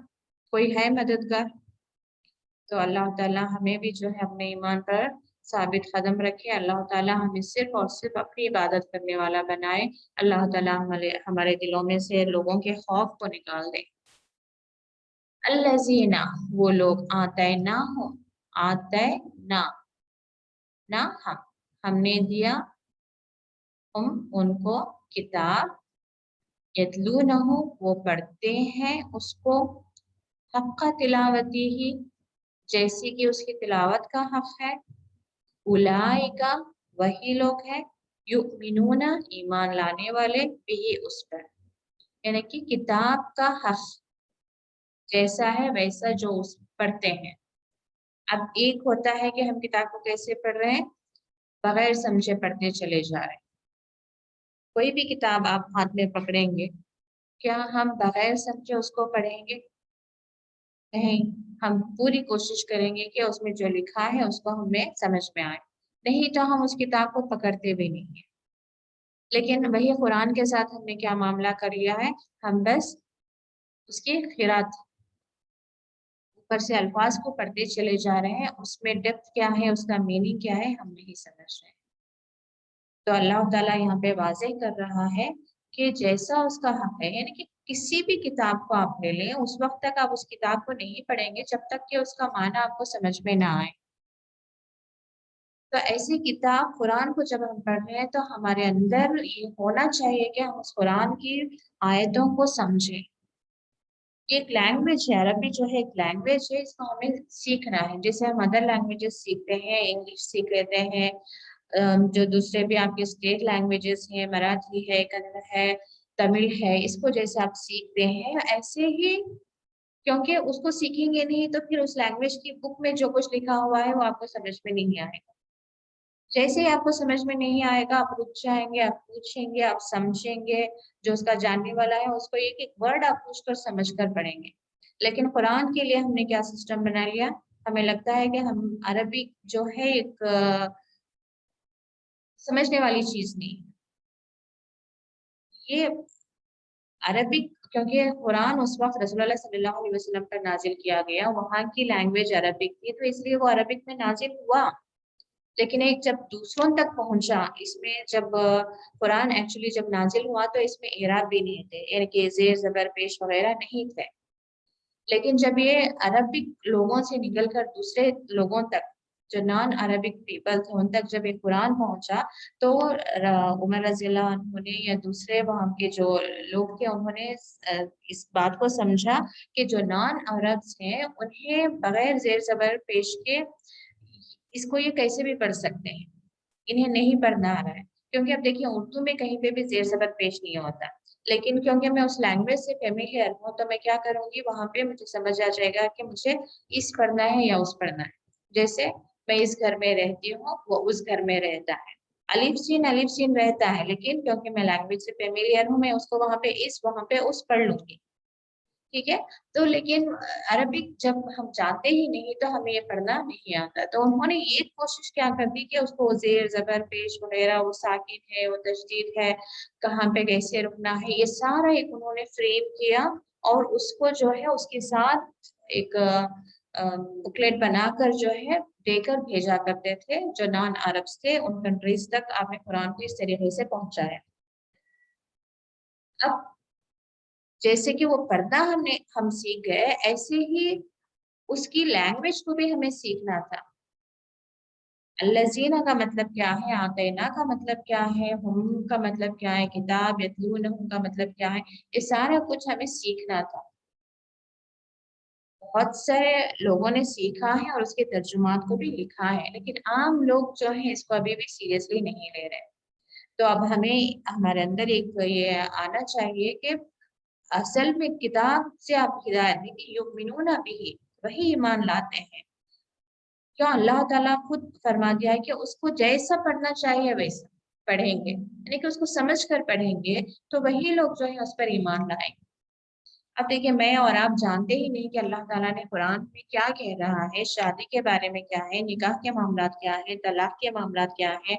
कोई है मददगार? तो अल्लाह ताला हमें भी जो है अपने ईमान पर साबित कदम रखे। अल्लाह ताला हमें सिर्फ और सिर्फ अपनी इबादत करने वाला बनाए। अल्लाह ताला हमारे दिलों में से लोगों के खौफ को निकाल दे। अल्लज़ीना, वो लोग, आते ना हो, आते ना, ना हमने दिया, हम उनको, किताब, यतलूनहु, वो पढ़ते हैं उसको, हक्का तिलावती ही, जैसे कि उसकी तिलावत का हक है। उलाइका वही लोग हैं, युमिनूना ईमान लाने वाले, बिही उस पर, यानी कि किताब का हक जैसा है वैसा जो उस पढ़ते हैं। अब एक होता है कि हम किताब को कैसे पढ़ रहे हैं, बगैर समझे पढ़ते चले जा रहे हैं। कोई भी किताब आप हाथ में पकड़ेंगे, क्या हम बगैर समझे उसको पढ़ेंगे? नहीं, हम पूरी कोशिश करेंगे कि उसमें जो लिखा है उसको हमें समझ में आए, नहीं तो हम उस किताब को पकड़ते भी नहीं है। लेकिन वही कुरान के साथ हमने क्या मामला कर लिया है, हम बस उसकी खिरात ऊपर से अल्फाज को पढ़ते चले जा रहे हैं, उसमें डेप्थ क्या है, उसका मीनिंग क्या है, हम नहीं समझ रहे। तो अल्लाह ताला यहाँ पे वाज़ेह कर रहा है कि जैसा उसका हक है, यानी कि किसी भी किताब को आप ले लें, उस वक्त तक आप उस किताब को नहीं पढ़ेंगे जब तक कि उसका माना आपको समझ में ना आए। तो ऐसी किताब कुरान को जब हम पढ़ रहे हैं तो हमारे अंदर ये होना चाहिए कि हम उस कुरान की आयतों को समझें। ये एक लैंग्वेज है, अरबी जो है एक लैंग्वेज है, इसको हमें सीखना है। जैसे हम अदर लैंग्वेजेस सीखते हैं, इंग्लिश सीख लेते हैं, जो दूसरे भी आपके स्टेट लैंग्वेजेस हैं, मराठी है, कन्नड़ है, तमिल है, इसको जैसे आप सीखते हैं ऐसे ही, क्योंकि उसको सीखेंगे नहीं तो फिर उस लैंग्वेज की बुक में जो कुछ लिखा हुआ है वो आपको समझ में नहीं आएगा। जैसे ही आपको समझ में नहीं आएगा, आप रुक जाएंगे, आप पूछेंगे, आप समझेंगे, जो उसका जानने वाला है उसको एक एक वर्ड आप पूछ कर समझ कर पढ़ेंगे। लेकिन कुरान के लिए हमने क्या सिस्टम बना लिया, हमें लगता है कि हम अरबी जो है एक समझने वाली चीज नहीं, ये अरबिक, क्योंकि कुरान उस वक्त रसूलुल्लाह सल्लल्लाहु अलैहि वसल्लम पर नाजिल किया गया, वहां की लैंग्वेज अरबिक थी, तो इसलिए वो अरबिक में नाजिल हुआ। लेकिन एक जब दूसरों तक पहुंचा, इसमें जब कुरान एक्चुअली जब नाजिल हुआ तो इसमें इराब भी नहीं थे, यानी कि जेर जबर पेश वगैरह नहीं थे। लेकिन जब ये अरबिक लोगों से निकलकर दूसरे लोगों तक, जो नॉन अरबिक पीपल थे, उन तक जब ये कुरान पहुंचा, तो उमर रज़ियल्लाहु अन्हु ने या दूसरे वहां के जो लोग थे उन्होंने इस बात को समझा कि जो नॉन अरब्स हैं उन्हें बगैर जेर जबर पेश के इसको ये कैसे भी पढ़ सकते हैं, इन्हें नहीं पढ़ना आ रहा है। क्योंकि अब देखिए उर्दू में कहीं पे भी जेर जबर पेश नहीं होता, लेकिन क्योंकि मैं उस लैंग्वेज से फेमिलियर हूँ तो मैं क्या करूंगी, वहां पे मुझे समझ आ जाएगा कि मुझे इस पढ़ना है या उस पढ़ना है। जैसे मैं इस घर में रहती हूँ, वो उस घर में रहता है, अलिफ सीन रहता है, लेकिन क्योंकि मैं लैंग्वेज से फेमिलियर हूँ, मैं उसको वहां पे इस वहां पे उस पढ़ लूंगी। ठीक है। तो लेकिन अरबिक जब हम जानते ही नहीं तो हमें ये पढ़ना नहीं आता, तो उन्होंने ये कोशिश क्या कर दी कि उसको जेर जबर पेश वगैरह, वो साकिन है, वो तशदीद है, कहाँ पे कैसे रुकना है, ये सारा एक उन्होंने फ्रेम किया, और उसको जो है उसके साथ एक बुकलेट बनाकर जो है देकर भेजा करते थे, जो नॉन अरब्स थे उन कंट्रीज तक आपने कुरान को इस तरीके से पहुंचाया। अब जैसे कि वो पर्दा हम सीख गए, ऐसे ही उसकी लैंग्वेज को भी हमें सीखना था। अल्लज़ीना का मतलब क्या है, आतैना का मतलब क्या है, हुम का मतलब क्या है, किताब यतलूनहु का मतलब क्या है, ये सारा कुछ हमें सीखना था। बहुत सारे लोगों ने सीखा है और उसके तर्जुमात को भी लिखा है, लेकिन आम लोग जो है इसको अभी भी सीरियसली नहीं ले रहे। तो अब हमें हमारे अंदर एक ये आना चाहिए कि असल में किताब से आप हिदायत नहीं कि युमिनूना बिही, वही ईमान लाते हैं। क्यों, अल्लाह ताला खुद फरमा दिया है कि उसको जैसा पढ़ना चाहिए वैसा पढ़ेंगे, यानी कि उसको समझ कर पढ़ेंगे, तो वही लोग जो है उस पर ईमान लाएंगे। अब देखिए मैं और आप जानते ही नहीं कि अल्लाह ताला ने कुरान में क्या कह रहा है, शादी के बारे में क्या है, निकाह के मामलात क्या है, तलाक के मामलात क्या है,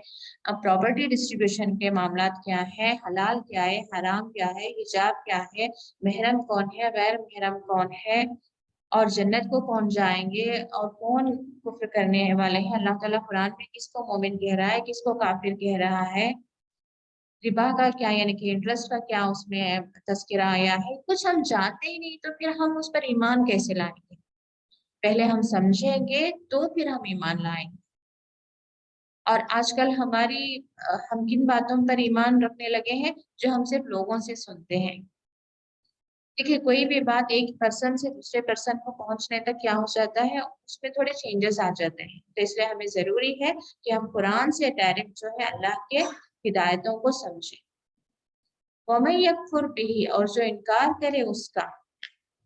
अब प्रॉपर्टी डिस्ट्रीब्यूशन के मामलात क्या है, हलाल क्या है, हराम क्या है, हिजाब क्या है, महरम कौन है, गैर महरम कौन है, और जन्नत को कौन जाएंगे और कौन कुफ्र करने वाले हैं। अल्लाह ताला कुरान में किसको मोमिन कह रहा है, किसको काफिर कह रहा है, रिबा का क्या यानी कि इंटरेस्ट का क्या उसमें तस्करा आया है, कुछ हम जानते ही नहीं, तो फिर हम उस पर ईमान कैसे लाएंगे? पहले हम समझेंगे तो फिर हम ईमान लाएंगे। और आजकल हम किन बातों पर ईमान रखने लगे हैं, जो हम सिर्फ लोगों से सुनते हैं। देखिए कोई भी बात एक पर्सन से दूसरे पर्सन को पहुंचने तक क्या हो जाता है, उसमें थोड़े चेंजेस आ जाते हैं। तो इसलिए हमें जरूरी है कि हम कुरान से डायरेक्ट जो है अल्लाह के हिदायतों को समझें। वमन यकफुर बिही, और जो इनकार करे उसका,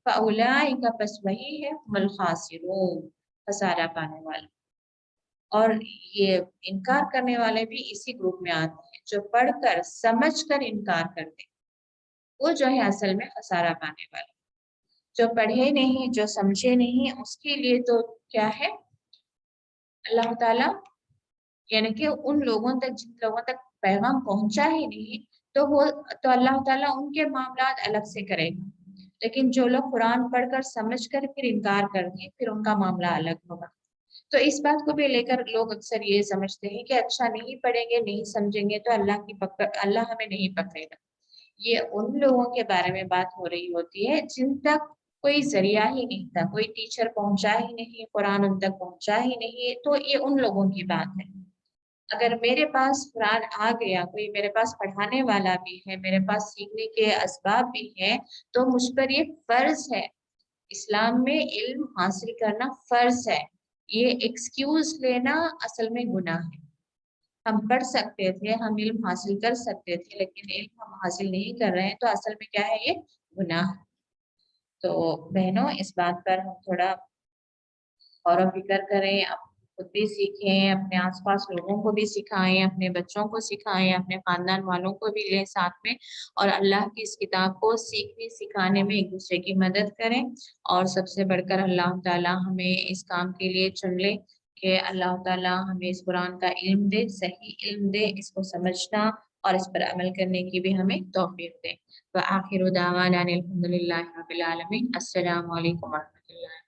फउलाइका, बस वही है हुमुल खासिरून, खसारा पाने वाले। और ये इनकार करने वाले भी इसी ग्रुप में आते हैं, जो पढ़कर समझकर इनकार करते हैं, वो जो है असल में खसारा पाने वाले। जो पढ़े नहीं, जो समझे नहीं, उसके लिए तो क्या है, अल्लाह ताला यानी कि उन लोगों तक, जिन लोगों तक पैगाम पहुंचा ही नहीं, तो वो, तो अल्लाह ताला उनके मामलात अलग से करेगा। लेकिन जो लोग कुरान पढ़कर समझकर फिर इनकार करते हैं, फिर उनका मामला अलग होगा। तो इस बात को भी लेकर लोग अक्सर ये समझते हैं कि अच्छा नहीं पढ़ेंगे, नहीं समझेंगे तो अल्लाह हमें नहीं पकड़ेगा। ये उन लोगों के बारे में बात हो रही होती है जिन तक कोई जरिया ही नहीं था, कोई टीचर पहुंचा ही नहीं, कुरान उन तक पहुंचा ही नहीं, तो ये उन लोगों की बात है। अगर मेरे पास कुरान आ गया, कोई मेरे पास पढ़ाने वाला भी है, मेरे पास सीखने के असबाब भी हैं, तो मुझ पर ये फर्ज है। इस्लाम में इल्म हासिल करना फर्ज है। ये एक्सक्यूज लेना असल में गुनाह है। हम पढ़ सकते थे, हम इल्म हासिल कर सकते थे, लेकिन इल्म हम हासिल नहीं कर रहे हैं, तो असल में क्या है, ये गुनाह है। तो बहनों, इस बात पर हम थोड़ा गौर व फिक्र करें, खुद भी सीखें, अपने आसपास लोगों को भी सिखाएं, अपने बच्चों को सिखाएं, अपने खानदान वालों को भी लें साथ में, और अल्लाह की इस किताब को सीखने सिखाने में एक दूसरे की मदद करें। और सबसे बढ़कर अल्लाह ताला हमें इस काम के लिए चुन ले कि अल्लाह ताला हमें इस कुरान का इल्म दे, सही इल्म दे, इसको समझना और इस पर अमल करने की भी हमें तौफीक दे। व आखिर दावाना अनिल हम्दुलिल्लाहि रब्बिल आलमीन। अस्सलामु अलैकुम व रहमतुल्लाहि।